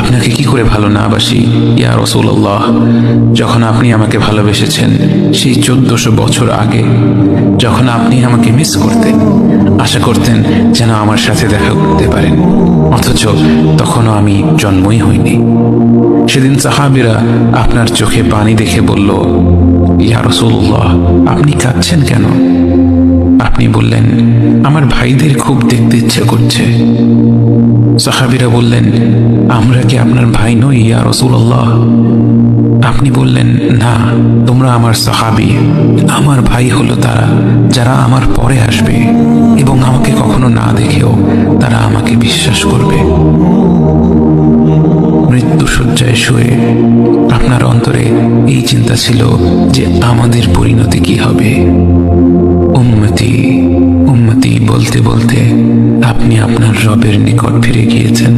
আপনাকে কি করে ভালো না বাসি ইয়া রাসূলুল্লাহ। যখন আপনি আমাকে ভালোবেসেছেন সেই 1400 বছর আগে, যখন আপনি আমাকে মিস করতেন, আশা করতেন যেন আমার সাথে দেখা করতে পারেন, অথচ তখনও আমি জন্মই হইনি। সেদিন সাহাবীরা আপনার চোখে পানি দেখে বলল, ইয়া রাসূলুল্লাহ, আপনি কাঁদছেন কেন? আপনি বললেন, আমার ভাইদের খুব দেখতে ইচ্ছে করছে। সাহাবীরা বললেন, আমরা কি আপনার ভাই নই ইয়া রাসূলুল্লাহ? আপনি বললেন, না, তোমরা আমার সাহাবী। আমার ভাই হলো তারা যারা আমার পরে আসবে এবং আমাকে কখনো না দেখেও তারা আমাকে বিশ্বাস করবে। মৃত্যু শয্যায় শুয়ে আপনার অন্তরে এই চিন্তা ছিল যে আমাদের পরিণতি কি হবে। উম্মতি উম্মতি বলতে বলতে আপনি আপনার রবের নিকট ফিরে গিয়েছেন।